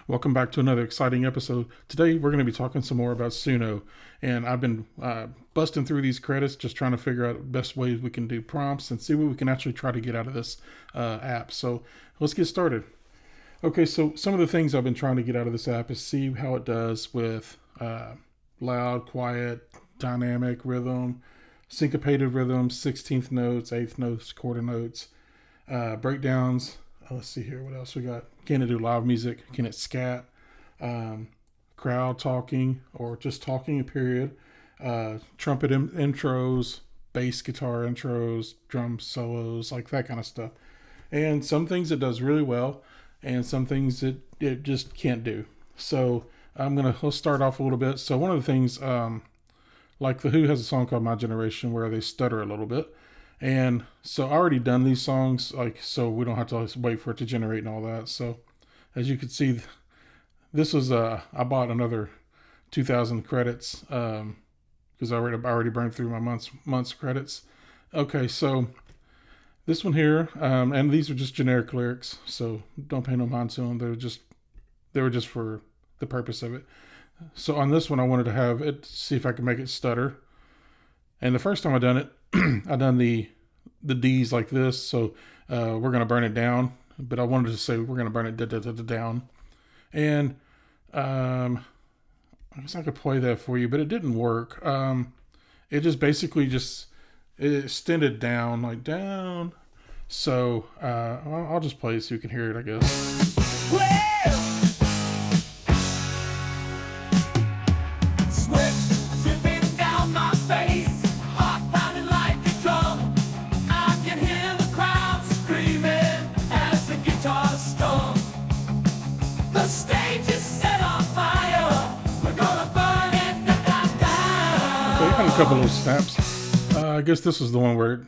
Welcome back to another exciting episode. Today we're going to be talking some more about Suno, and I've been busting through these credits, just trying to figure out the best ways we can do prompts and see what we can actually try to get out of this app. So let's get started. Okay, so some of the things I've been trying to get out of this app is see how it does with loud, quiet, dynamic rhythm, syncopated rhythms, 16th notes, 8th notes, quarter notes, breakdowns. Let's see here. What else we got? Can it do live music? Can it scat? Crowd talking or just talking, period. Trumpet intros, bass guitar intros, drum solos, like that kind of stuff. And some things it does really well, and some things it just can't do. So let's start off a little bit. So one of the things, like The Who has a song called My Generation where they stutter a little bit. And so I already done these songs, so we don't have to wait for it to generate and all that. So as you can see, this was, I bought another 2,000 credits, because I already burned through my month's credits. Okay. So this one here, and these are just generic lyrics, so don't pay no mind to them. They were just for the purpose of it. So on this one, I wanted to have it, see if I could make it stutter. And the first time I done it, I done the D's like this. So we're going to burn it down, but I wanted to say we're going to burn it down. And I guess I could play that for you, but it didn't work. It just basically it extended down, like down. So I'll just play it so you can hear it, I guess. Well, a couple of snaps. I guess this was the one where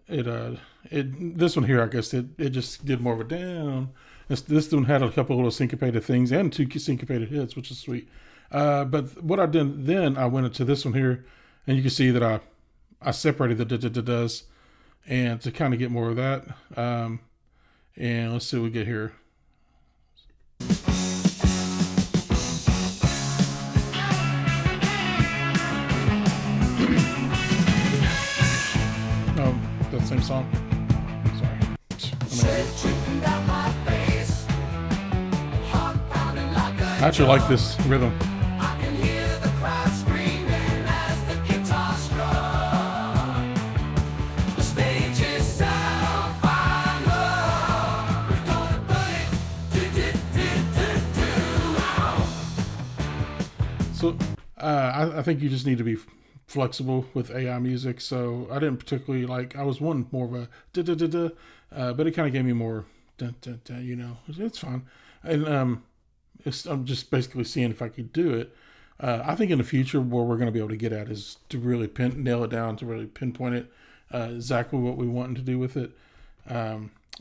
this one here, I guess it just did more of a down. This one had a couple of little syncopated things and two syncopated hits, which is sweet. But what I did then, I went into this one here, and you can see that I separated the da-da-da-das, and to kind of get more of that. And let's see what we get here. Same song. Sorry. I actually like this rhythm. I can hear the crowd screaming as the guitar strums. The stage is set on fire. We're gonna burn it. So I think you just need to be flexible with AI music, so I didn't particularly I was wanting more of a da-da-da-da, but it kind of gave me more da-da-da, it's fine. And I'm just basically seeing if I could do it. I think in the future where we're going to be able to get at is to really nail it down, to really pinpoint it, exactly what we want to do with it.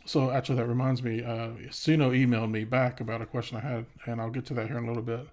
So actually that reminds me, Suno emailed me back about a question I had, and I'll get to that here in a little bit.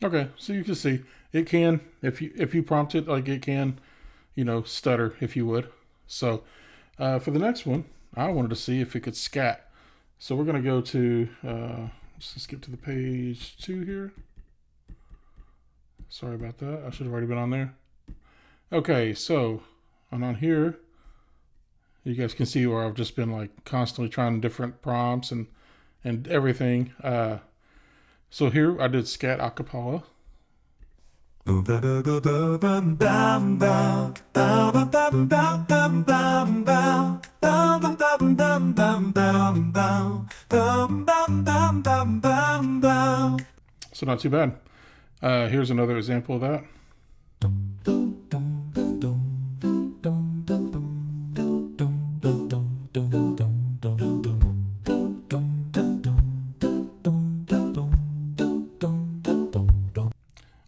Okay, so you can see it can, if you prompt it, it can, stutter, if you would. So for the next one, I wanted to see if it could scat. So we're going to go to, let's skip to the page 2 here. Sorry about that. I should have already been on there. Okay, so on here, you guys can see where I've just been constantly trying different prompts and everything. So here I did scat a cappella. So not too bad. Here's another example of that.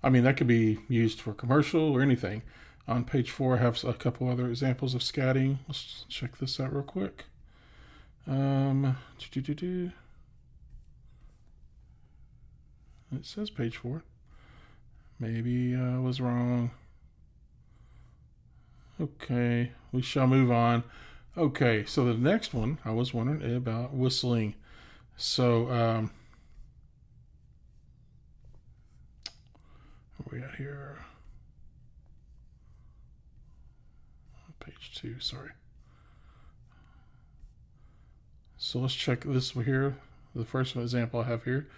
I mean, that could be used for commercial or anything. On page 4, I have a couple other examples of scatting. Let's check this out real quick. It says page 4. Maybe I was wrong. Okay, we shall move on. Okay, so the next one, I was wondering about whistling. So, where we at here? Page 2, sorry. So let's check this here. The first example I have here.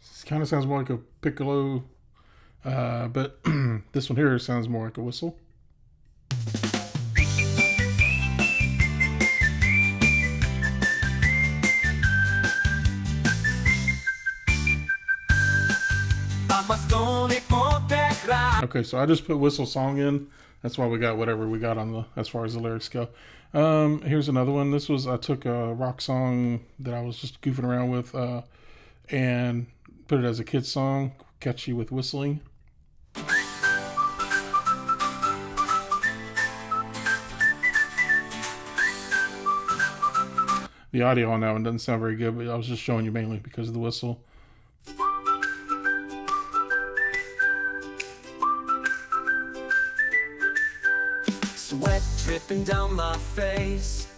This kind of sounds more like a piccolo, but this one here sounds more like a whistle. Okay, so I just put whistle song in. That's why we got whatever we got on the as far as the lyrics go. Here's another one. This was I took a rock song that I was just goofing around with and put it as a kid's song, catchy with whistling. The audio on that one doesn't sound very good, but I was just showing you mainly because of the whistle. Sweat dripping down my face,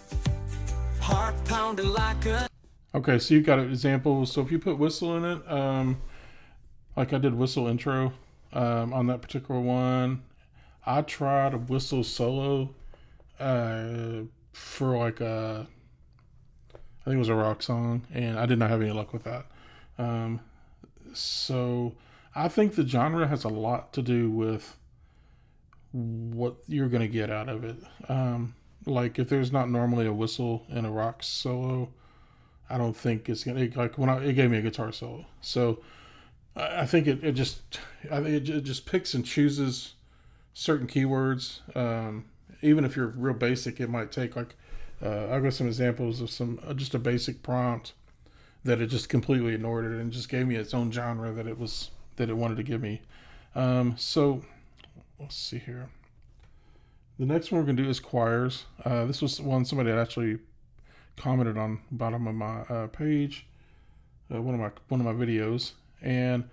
heart pounding like a... Okay, so you got an example. So if you put whistle in it, like I did whistle intro on that particular one, I tried a whistle solo for like a, I think it was a rock song, and I did not have any luck with that. So I think the genre has a lot to do with what you're going to get out of it. Like if there's not normally a whistle in a rock solo, I don't think it's going to, like when it gave me a guitar solo. So I think it just picks and chooses certain keywords. Even if you're real basic, it might take like, I've got some examples of just a basic prompt that it just completely ignored it and just gave me its own genre that it wanted to give me. So let's see here. The next one we're gonna do is choirs. This was one somebody had actually commented on the bottom of my page, one of my videos, and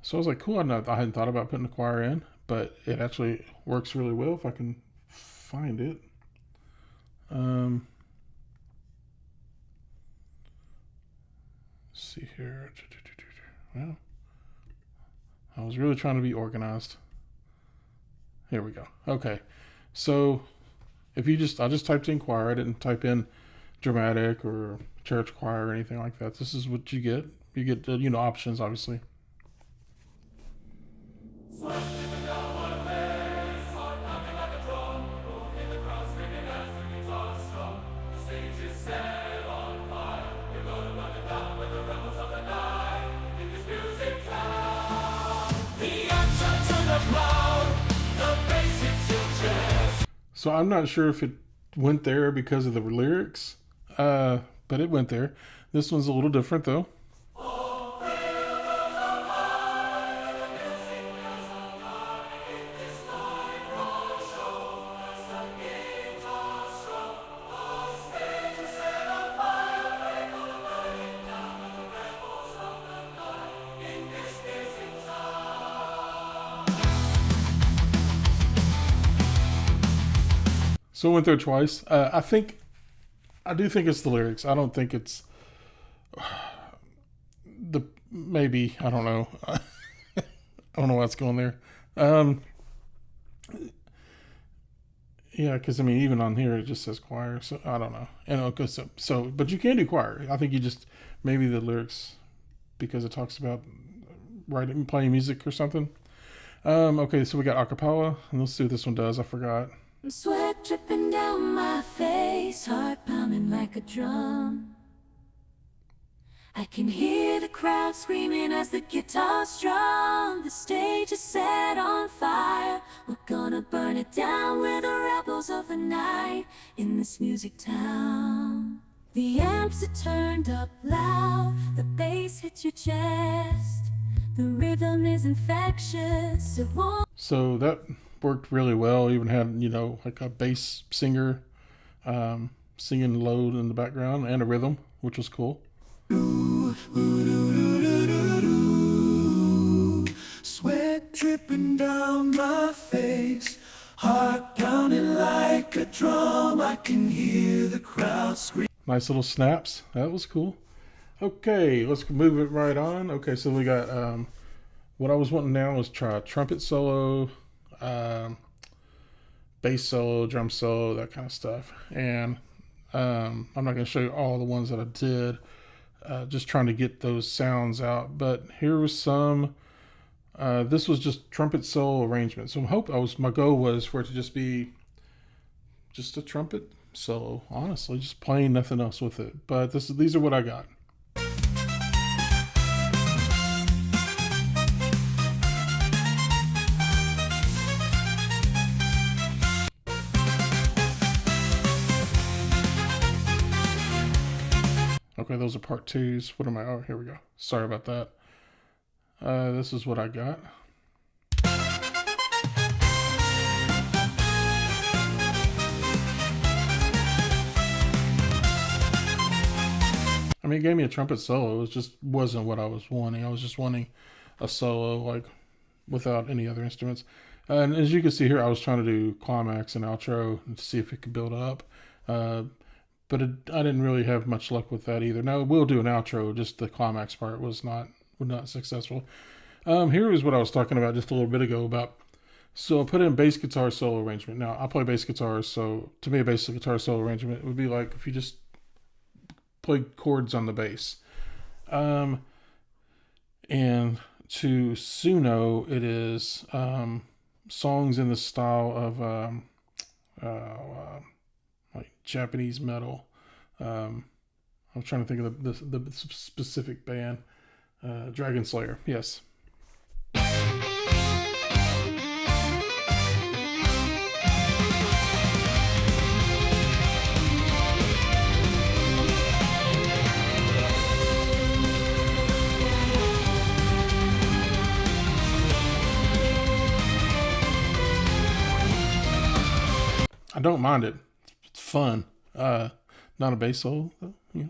so I was like, cool. I hadn't thought about putting a choir in, but it actually works really well if I can find it. Let's see here. Well, I was really trying to be organized. Here we go. Okay, so if you I just typed in choir. I didn't type in dramatic or church choir or anything like that. This is what you get. You get options, obviously. So I'm not sure if it went there because of the lyrics, but it went there. This one's a little different though. So it went there twice. I do think it's the lyrics. I don't think it's maybe, I don't know. I don't know what's going there. Yeah, because I mean, even on here it just says choir, so I don't know. And okay, so but you can do choir. I think you just maybe the lyrics because it talks about writing, playing music or something. Okay, so we got acapella, and let's see what this one does. I forgot. Sweat dripping down my face, heart pounding like a drum. I can hear the crowd screaming as the guitar strum. The stage is set on fire. We're gonna burn it down. We're the rebels of the night in this music town. The amps are turned up loud. The bass hits your chest. The rhythm is infectious. It won't. So that worked really well. Even had, like a bass singer singing low in the background and a rhythm, which was cool. Sweat dripping down my face, heart pounding like a drum. I can hear the crowd scream. Nice little snaps. That was cool. Okay, let's move it right on. Okay, so we got what I was wanting now is try a trumpet solo, bass solo, drum solo, that kind of stuff. And I'm not going to show you all the ones that I did. Just trying to get those sounds out. But here was some. This was just trumpet solo arrangement. So my goal was for it to just be just a trumpet solo. Honestly, just playing nothing else with it. But these are what I got. Okay, those are part twos. What am I? Oh, here we go. Sorry about that. This is what I got. I mean, it gave me a trumpet solo. It just wasn't what I was wanting. I was just wanting a solo, like, without any other instruments. And as you can see here, I was trying to do climax and outro to see if it could build up. But I didn't really have much luck with that either. Now, we'll do an outro. Just the climax part was not successful. Here is what I was talking about just a little bit ago about. So I put in bass guitar solo arrangement. Now, I play bass guitar, so to me, a bass guitar solo arrangement would be like if you just play chords on the bass. And to Suno, it is songs in the style of like Japanese metal. I'm trying to think of the specific band. Dragon Slayer, yes. I don't mind it. It's fun. Not a bass solo, though. Yeah.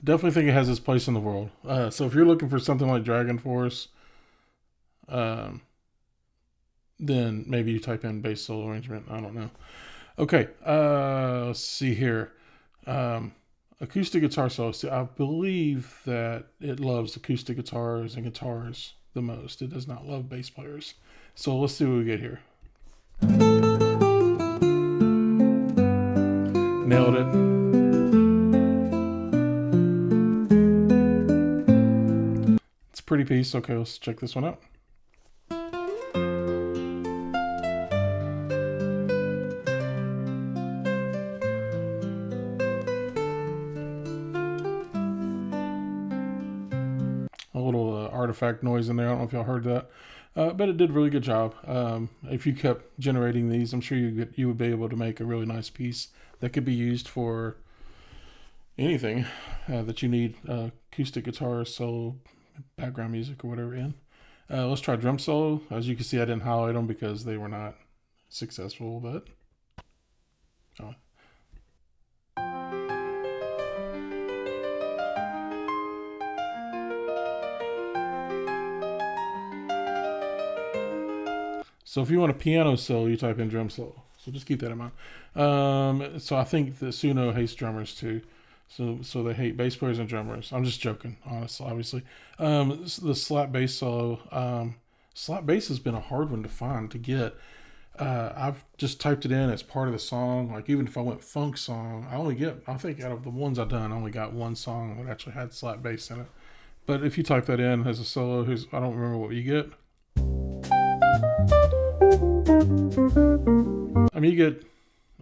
Definitely think it has its place in the world. So if you're looking for something like Dragon Force, then maybe you type in bass solo arrangement. I don't know. Okay, let's see here. Acoustic guitar solo. See, I believe that it loves acoustic guitars and guitars the most. It does not love bass players. So let's see what we get here. Nailed it. It's a pretty piece. Okay, let's check this one out. A little artifact noise in there. I don't know if y'all heard that, but it did a really good job. If you kept generating these, I'm sure you would be able to make a really nice piece that could be used for anything that you need acoustic guitar solo, background music, or whatever in. Let's try drum solo. As you can see, I didn't highlight them because they were not successful, but so if you want a piano solo, you type in drum solo. So just keep that in mind. So I think the Suno hates drummers too. So they hate bass players and drummers. I'm just joking, honestly, obviously. The slap bass solo. Slap bass has been a hard one to find, to get. I've just typed it in as part of the song. Like even if I went funk song, I think out of the ones I've done, I only got one song that actually had slap bass in it. But if you type that in as a solo, I don't remember what you get. I mean, you get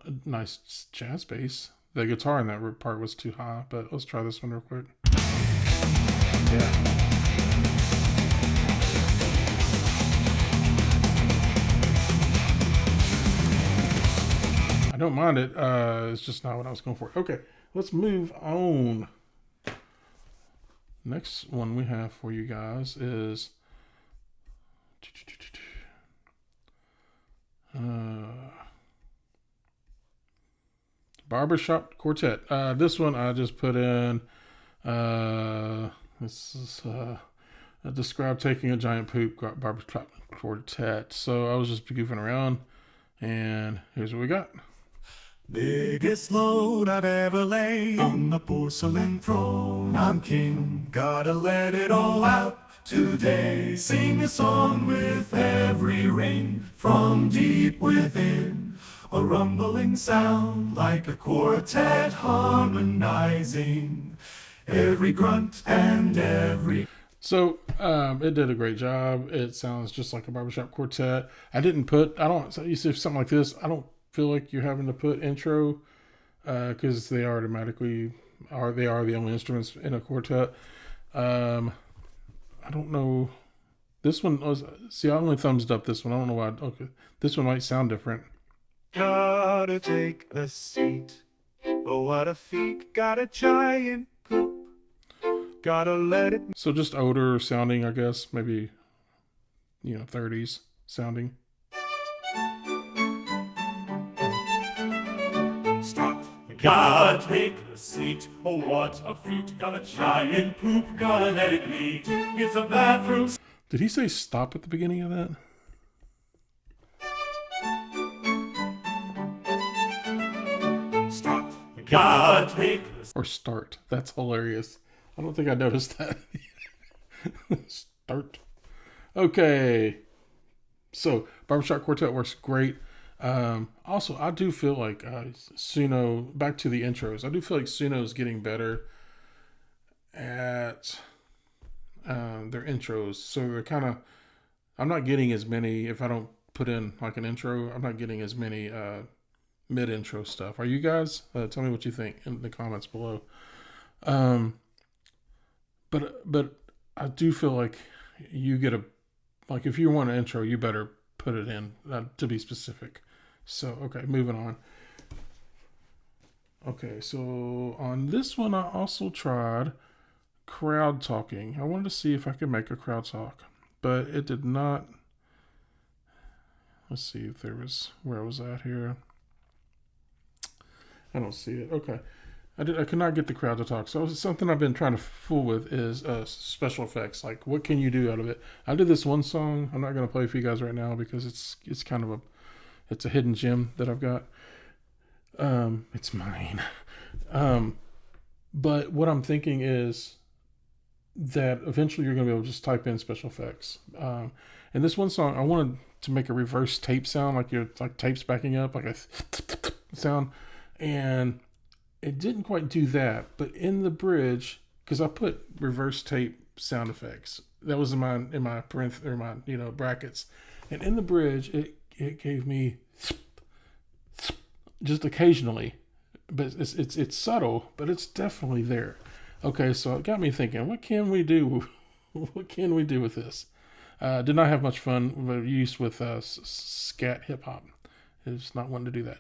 a nice jazz bass. The guitar in that part was too high, but let's try this one real quick. Yeah. I don't mind it. It's just not what I was going for. Okay, let's move on. Next one we have for you guys is Barbershop Quartet. This one I just put in. This is describe taking a giant poop Barbershop Quartet. So I was just goofing around, and here's what we got. Biggest load I've ever laid on the porcelain throne. I'm king, gotta let it all out today. Sing a song with every ring from deep within. A rumbling sound like a quartet harmonizing. Every grunt and every... So it did a great job. It sounds just like a barbershop quartet. You see something like this, I don't feel like you're having to put intro because they automatically are the only instruments in a quartet. I don't know. This one was, see, I only thumbs up this one. I don't know why. Okay, this one might sound different. Gotta take a seat. Oh, what a feat. Got a giant poop. Gotta let it... So just older sounding, I guess. Maybe, 30s sounding. Stop. Gotta take a seat. Oh, what a feat. Got a giant poop. Gotta let it leak. It's a bathroom. Did he say stop at the beginning of that? Stop. Gotta take a... Or start. That's hilarious. I don't think I noticed that. Start. Okay. So, Barbershop Quartet works great. Also, I do feel like Suno, back to the intros, I do feel like Suno is getting better at their intros. So, they're kind of, I'm not getting as many, if I don't put in like an intro, I'm not getting as many mid-intro stuff. Are you guys? Tell me what you think in the comments below. But I do feel like you get if you want an intro, you better put it in to be specific. So, okay, moving on. Okay, so on this one, I also tried crowd talking. I wanted to see if I could make a crowd talk, but it did not. Let's see if where I was at here. I don't see it. Okay. I could not get the crowd to talk. So something I've been trying to fool with is special effects. Like, what can you do out of it? I did this one song. I'm not going to play for you guys right now because it's kind of a hidden gem that I've got. It's mine. But what I'm thinking is that eventually you're going to be able to just type in special effects. And this one song, I wanted to make a reverse tape sound, like tape's backing up, like a sound, and it didn't quite do that, but in the bridge, because I put reverse tape sound effects, that was in my brackets, and in the bridge, it gave me just occasionally, but it's subtle, but it's definitely there. Okay, so it got me thinking, what can we do? What can we do with this? Did not have much fun with use with scat hip hop. It's not wanting to do that.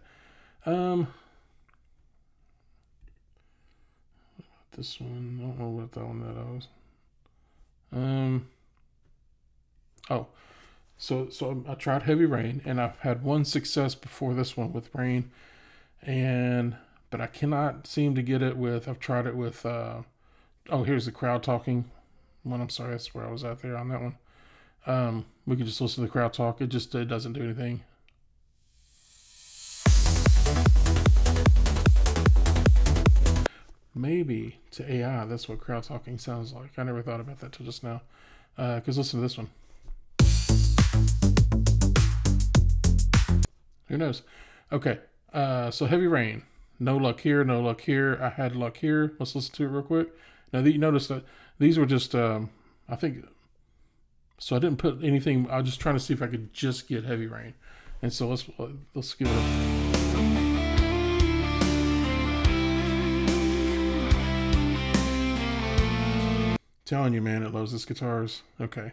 This one, I don't know what that one that was. So I tried Heavy Rain, and I've had one success before this one with Rain, but I cannot seem to get it with. I've tried it with. Here's the crowd talking one. I'm sorry, that's where I was at there on that one. We can just listen to the crowd talk. It doesn't do anything. Maybe to AI, that's what crowd talking sounds like. I never thought about that till just now. Because listen to this one. Who knows? Okay. So heavy rain. No luck here. No luck here. I had luck here. Let's listen to it real quick. Now you notice that these were just I think. So I didn't put anything. I was just trying to see if I could just get heavy rain. And so let's give it a. Telling you, man, it loves its guitars. Okay.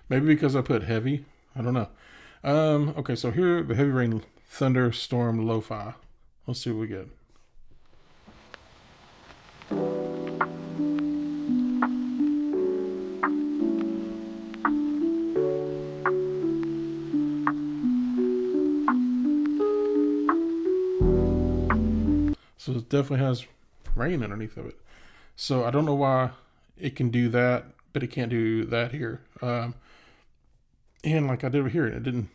Maybe because I put heavy. I don't know. Okay, so here, the heavy rain, thunderstorm, lo-fi. Let's see what we get. So it definitely has rain underneath of it. So I don't know why it can do that, but it can't do that here. And like I did over here, it didn't.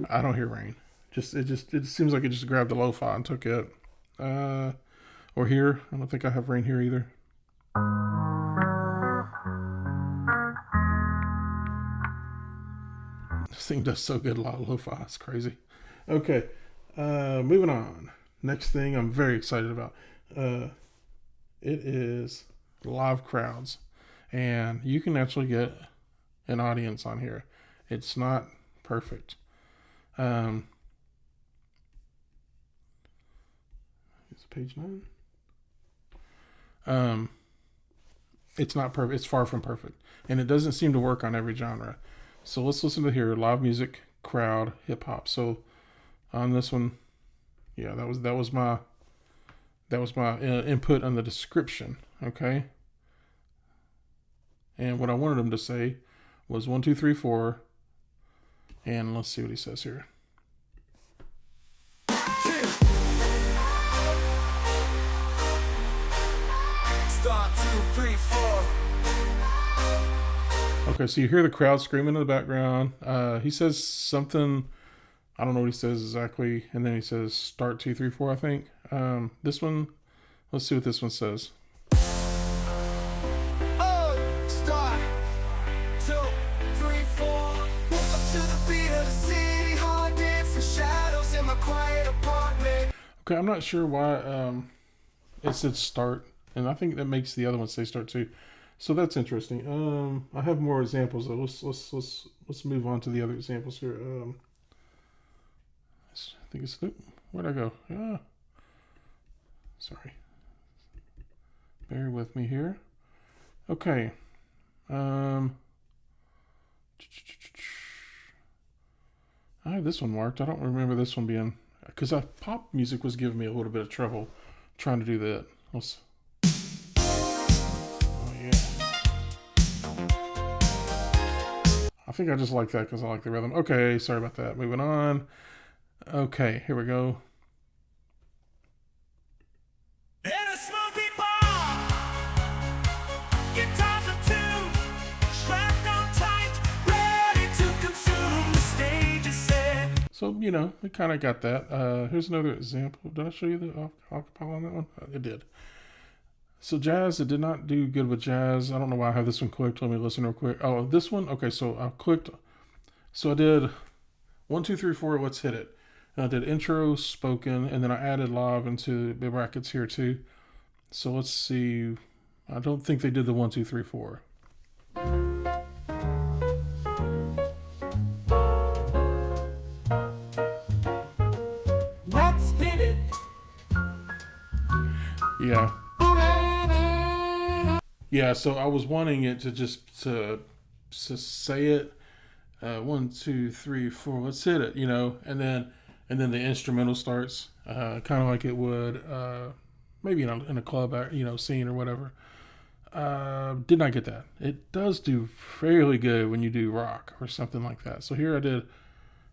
I don't hear rain. It seems like it just grabbed the lo-fi and took it. Or here, I don't think I have rain here either. This thing does so good, a lot of lo-fi. It's crazy. Okay, moving on. Next thing I'm very excited about. It is live crowds, and you can actually get an audience on here. It's not perfect. Is it page 9? It's not perfect. It's far from perfect, and it doesn't seem to work on every genre. So let's listen to here. Live music, crowd, hip hop. So on this one, yeah, that was my input on the description. Okay. And what I wanted him to say was 1, 2, 3, 4. And let's see what he says here. Start 2, 3, 4. Okay, so you hear the crowd screaming in the background. He says something, I don't know what he says exactly, and then he says start 2, 3, 4, I think. This one, let's see what this one says. Start 2, 3, 4. Up to the beat of the city, hard dancing shadows in my quiet apartment. Okay, I'm not sure why it said start, and I think that makes the other one say start too. So that's interesting. I have more examples though. Let's move on to the other examples here. I think it's where'd I go? Sorry. Bear with me here. Okay. I have this one marked. I don't remember this one being, because pop music was giving me a little bit of trouble trying to do that. I think I just like that because I like the rhythm. Okay, sorry about that. Moving on. Okay, here we go. In a smoky bar, guitars are tuned, strapped on tight, ready to consume. The stage is set. So, you know, we kind of got that. Here's another example. Did I show you the acapella on that one? It did. So jazz, it did not do good with jazz. I don't know why I have this one clicked. Let me listen real quick. Oh, this one? Okay, so I clicked. So I did 1, 2, 3, 4, let's hit it. And I did intro, spoken, and then I added live into the brackets here too. So let's see. I don't think they did the 1, 2, 3, 4. Let's hit it. Yeah. Yeah, so I was wanting it to just to say it, 1, 2, 3, 4, let's hit it, you know, and then the instrumental starts, kind of like it would, maybe in a club, you know, scene or whatever. Did not get that. It does do fairly good when you do rock or something like that. So here I did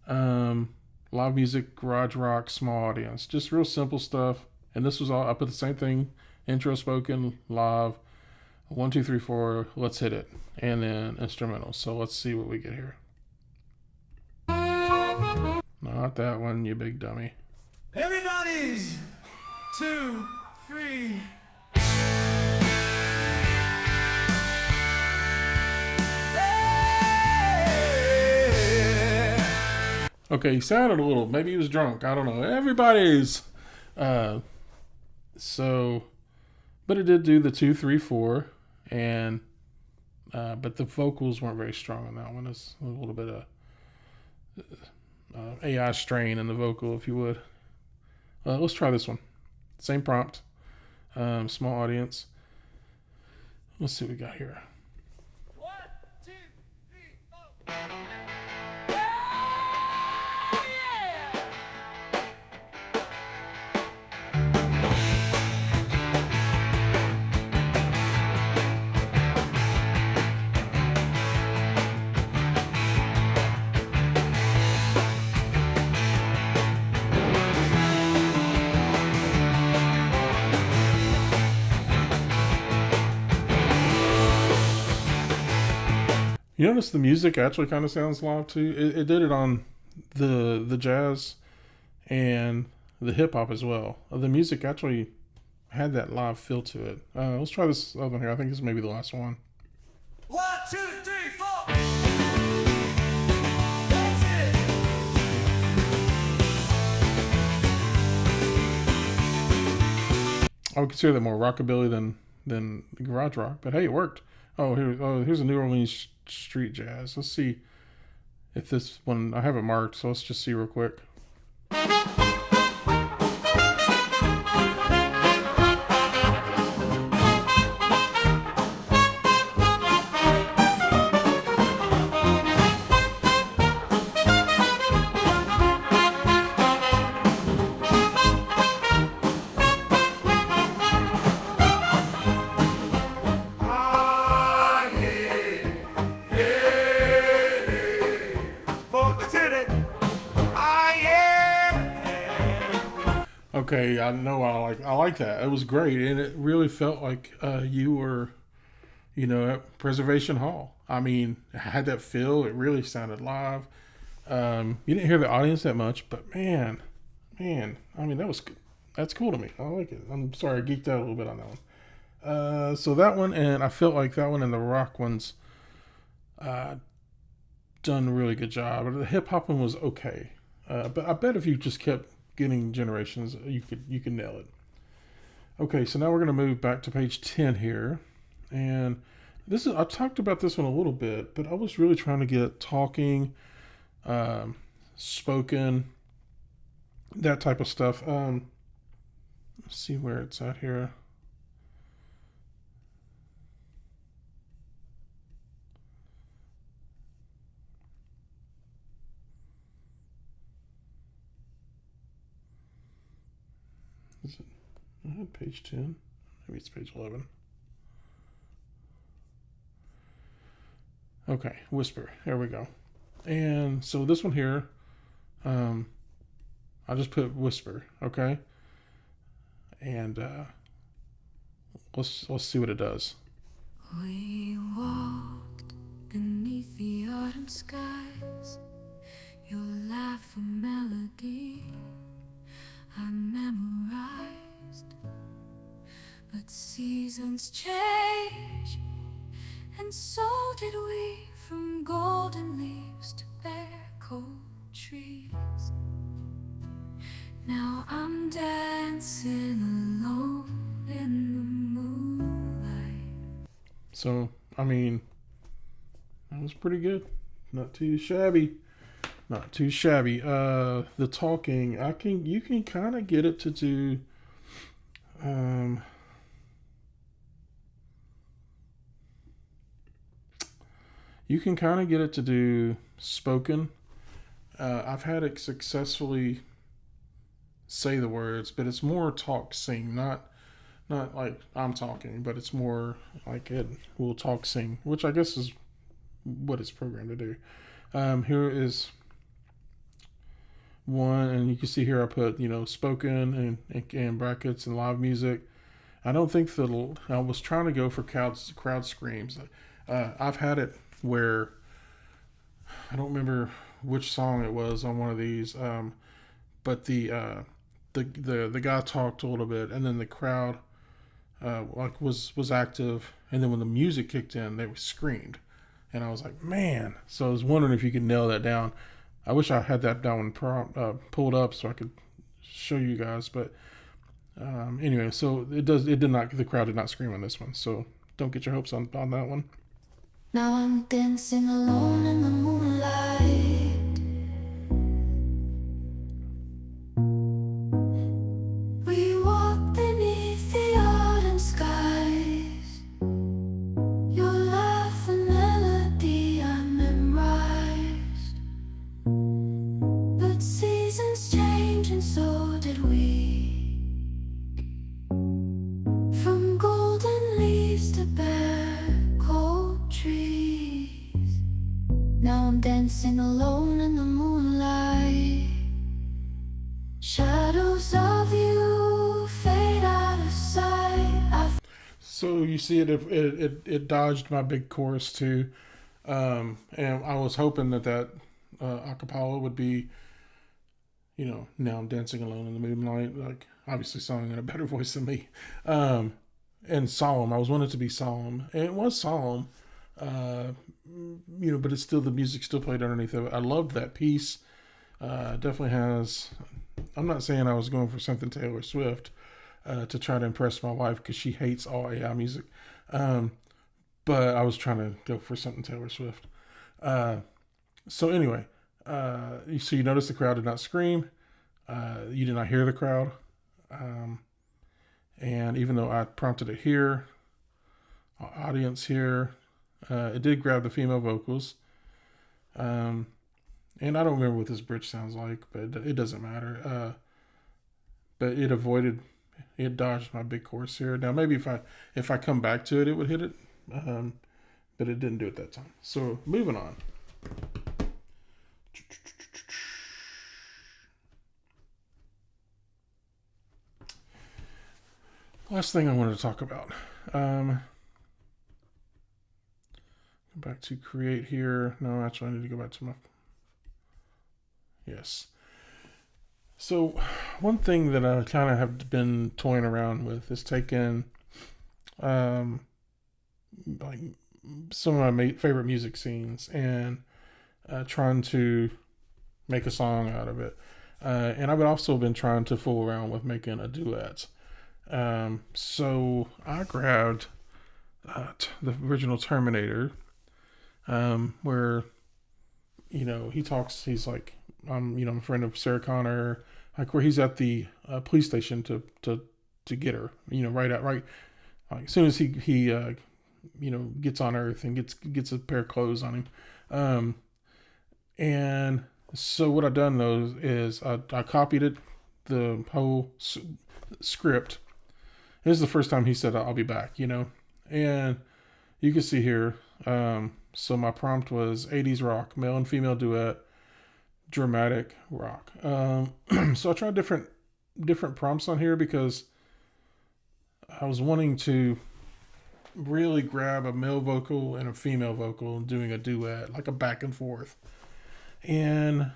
live music, garage rock, small audience, just real simple stuff. And this was all, I put the same thing, intro, spoken, live. 1, 2, 3, 4, let's hit it. And then instrumental. So let's see what we get here. Not that one, you big dummy. Everybody's 2, 3. Okay, he sounded a little. Maybe he was drunk. I don't know. Everybody's. Uh, so, but it did do the 2, 3, 4, and but the vocals weren't very strong on that one. It's a little bit of AI strain in the vocal, if you would. Let's try this one. Same prompt, small audience. Let's see what we got here. 1, 2, 3, 4. You notice the music actually kind of sounds live too. It did it on the jazz and the hip hop as well. The music actually had that live feel to it. Let's try this other one here. I think this is maybe the last one. 1, 2, 3, 4. That's it. I would consider that more rockabilly than garage rock, but hey, it worked. Here's a New Orleans street jazz. Let's see if this one, I have it marked, so let's just see real quick. Okay, I know I like that. It was great, and it really felt like you were, at Preservation Hall. I mean, it had that feel. It really sounded live. You didn't hear the audience that much, but man, I mean that's cool to me. I like it. I'm sorry I geeked out a little bit on that one. So that one, and I felt like that one and the rock ones, done a really good job. The hip hop one was okay, but I bet if you just kept getting generations, you could nail it. Okay, so now we're going to move back to page 10 here, and I talked about this one a little bit, but I was really trying to get talking, spoken, that type of stuff. Let's see where it's at here. Is it? I had page 10. Maybe it's page 11. Okay, whisper. There we go. And so this one here, I just put whisper. Okay, and let's see what it does. We walked beneath the autumn skies. Your laugh a melody I memorized, but seasons change, and so did we, from golden leaves to bare cold trees. Now I'm dancing alone in the moonlight. So, I mean, that was pretty good. Not too shabby. Not too shabby. The talking, you can kind of get it to do, you can kind of get it to do spoken. I've had it successfully say the words, but it's more talk sing, not like I'm talking, but it's more like it will talk sing, which I guess is what it's programmed to do. Here is one, and you can see here I put spoken and brackets and live music. I don't think I was trying to go for crowd screams. I've had it where I don't remember which song it was on one of these, but the the guy talked a little bit, and then the crowd was active, and then when the music kicked in, they screamed, and I was like, man. So I was wondering if you could nail that down. I wish I had that down pulled up so I could show you guys, but anyway, so the crowd did not scream on this one, so don't get your hopes on that one. Now I'm dancing alone in the moonlight. We walk beneath the autumn skies. Your laugh and melody I memorized. But seasons change and so did we. From golden leaves to bare cold trees. Now I'm dancing alone in the moonlight. Shadows of you fade out of sight. So you see it dodged my big chorus too, and I was hoping that acapella would be, now I'm dancing alone in the moonlight, like obviously sung in a better voice than me, and solemn. I was wanting it to be solemn, and it was solemn, but it's still, the music still played underneath of it. I loved that piece. Definitely has. I'm not saying I was going for something Taylor Swift to try to impress my wife because she hates all AI music, but I was trying to go for something Taylor Swift. So anyway, so you notice the crowd did not scream. You did not hear the crowd. And even though I prompted it here, audience here, it did grab the female vocals. And I don't remember what this bridge sounds like, but it doesn't matter. But it dodged my big chorus here. Now maybe if I come back to it, it would hit it. But it didn't do it that time. So moving on. Last thing I wanted to talk about. Go back to create here. No, actually I need to go back to my... Yes. So one thing that I kind of have been toying around with is taking like some of my favorite music scenes and trying to make a song out of it. And I've also been trying to fool around with making a duet. So I grabbed the original Terminator, where he talks. He's like, I'm a friend of Sarah Connor, like where he's at the police station to get her, right like as soon as he gets on Earth and gets a pair of clothes on him. And so what I've done though is I copied it, the whole script. This is the first time he said I'll be back, and you can see here. So my prompt was 80s rock, male and female duet, dramatic rock. So I tried different prompts on here because I was wanting to really grab a male vocal and a female vocal doing a duet, like a back and forth. And,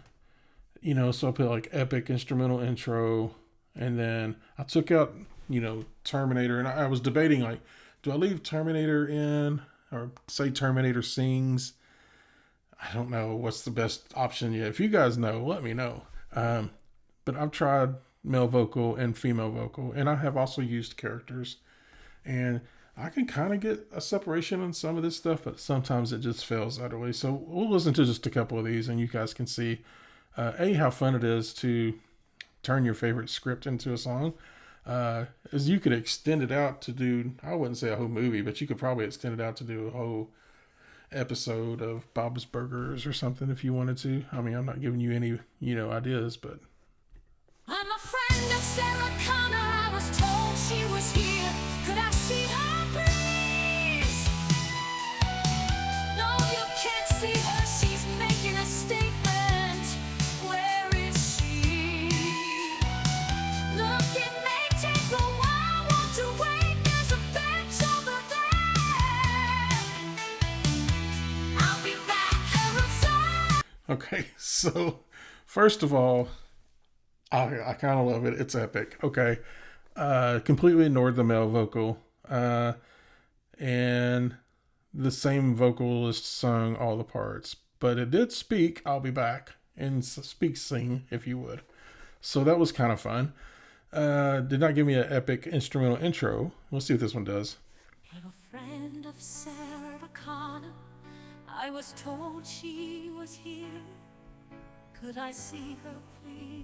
so I put like epic instrumental intro, and then I took out, Terminator, and I was debating like, do I leave Terminator in or say Terminator sings? I don't know what's the best option yet. If you guys know, let me know. But I've tried male vocal and female vocal, and I have also used characters, and I can kind of get a separation on some of this stuff, but sometimes it just fails utterly. So we'll listen to just a couple of these, and you guys can see how fun it is to turn your favorite script into a song. As you could extend it out to do, I wouldn't say a whole movie, but you could probably extend it out to do a whole episode of Bob's Burgers or something if you wanted to. I mean, I'm not giving you any, ideas, but... I'm a friend of Sarah Connor. I was told she was here. Could I see her, please? No, you can't see her. She's making a statement. Where is she? Look, it may take a while. Won't you wait? There's a bench over there. I'll be back. Okay, so first of all, I kind of love it. It's epic. Okay. Completely ignored the male vocal. And the same vocalist sung all the parts. But it did speak, I'll be back, and sing, if you would. So that was kind of fun. Did not give me an epic instrumental intro. We'll see what this one does. I'm a friend of Sarah Connor. I was told she was here. Could I see her, please?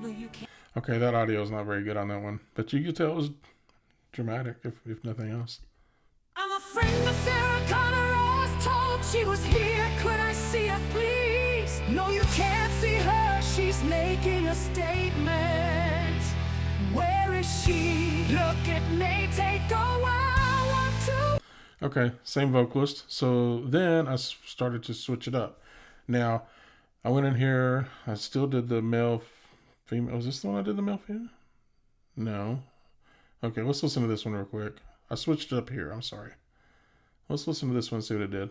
No, you can't. Okay, that audio is not very good on that one, but you could tell it was dramatic, if nothing else. I'm a friend of Sarah Connor. I was told she was here. Could I see her, please? No, you can't see her. She's making a statement. Where is she? Look, it may take a while to. Okay, same vocalist. So then I started to switch it up. Now, I went in here. I still did the male, female. Was this the one I did the male, female? No. Okay, let's listen to this one real quick. I switched it up here. I'm sorry. Let's listen to this one and see what it did.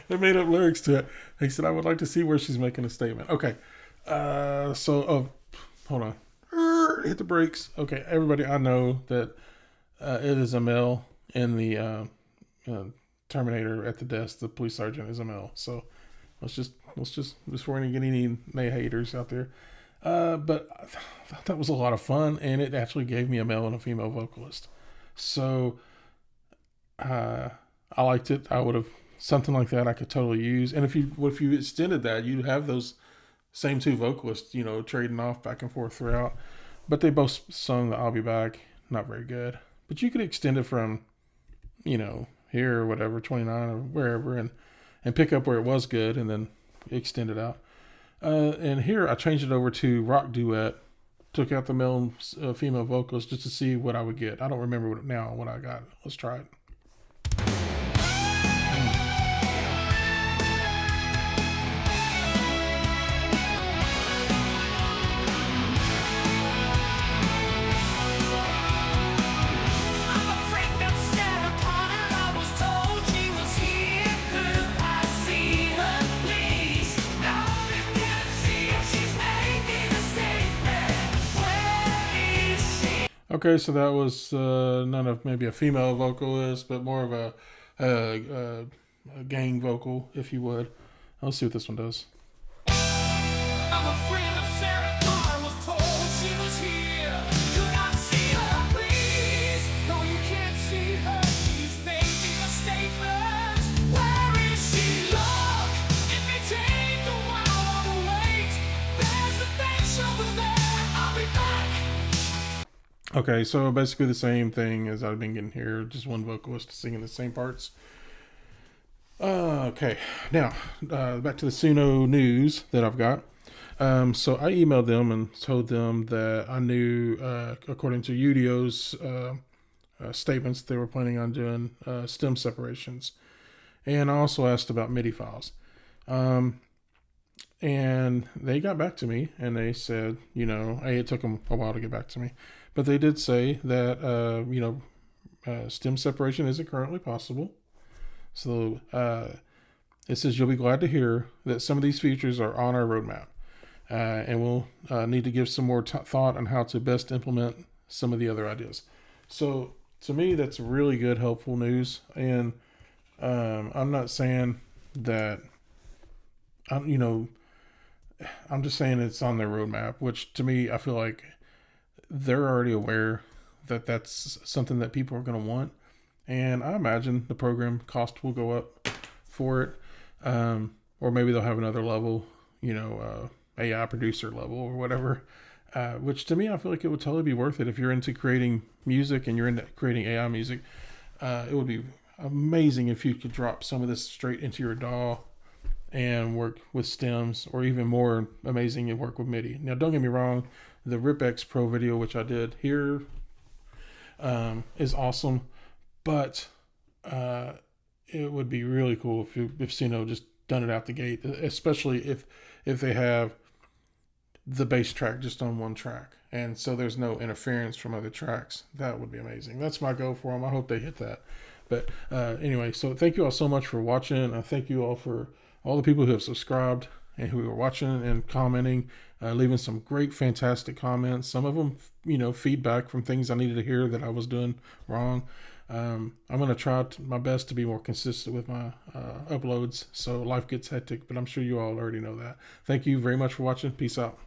They made up lyrics to it. They said, I would like to see where she's making a statement. Okay. Hold on. Hit the brakes. Okay, everybody, I know that it is a male in the Terminator at the desk. The police sergeant is a male. So let's just before we get any haters out there. But I thought that was a lot of fun, and it actually gave me a male and a female vocalist. So I liked it. I would have something like that I could totally use. And if you extended that, you'd have those same two vocalists, trading off back and forth throughout. But they both sung the I'll Be Back. Not very good. But you could extend it from, here or whatever, 29 or wherever, and pick up where it was good and then extend it out. And here I changed it over to rock duet. Took out the male and female vocals just to see what I would get. I don't remember what I got. Let's try it. Okay, so that was none of maybe a female vocalist, but more of a gang vocal, if you would. Let's see what this one does. I'm a friend of Sarah. I was told she was here. Could I see her, please? No, you can't see her. She's making a statement. Where is she? Look, it may take a while to wait. There's a bench over there. I'll be back. Okay, so basically the same thing as I've been getting here, just one vocalist singing the same parts. Okay, now back to the Suno news that I've got. So I emailed them and told them that I knew, according to Udio's statements, they were planning on doing stem separations. And I also asked about MIDI files. And they got back to me and they said, it took them a while to get back to me. But they did say that, stem separation isn't currently possible. So it says you'll be glad to hear that some of these features are on our roadmap. And we'll need to give some more thought on how to best implement some of the other ideas. So to me, that's really good, helpful news. And I'm not saying that, I'm just saying it's on their roadmap, which to me, I feel like they're already aware that that's something that people are going to want. And I imagine the program cost will go up for it. Or maybe they'll have another level, AI producer level or whatever. Which to me, I feel like it would totally be worth it if you're into creating music and you're into creating AI music. It would be amazing if you could drop some of this straight into your DAW and work with stems, or even more amazing and work with MIDI. Now, don't get me wrong, the RipX Pro video, which I did here, is awesome, but it would be really cool if Suno just done it out the gate, especially if they have the bass track just on one track, and so there's no interference from other tracks. That would be amazing. That's my goal for them. I hope they hit that. But anyway, so thank you all so much for watching. Thank you all for all the people who have subscribed and who are watching and commenting, leaving some great, fantastic comments. Some of them, feedback from things I needed to hear that I was doing wrong. I'm going to try my best to be more consistent with my uploads, so life gets hectic, but I'm sure you all already know that. Thank you very much for watching. Peace out.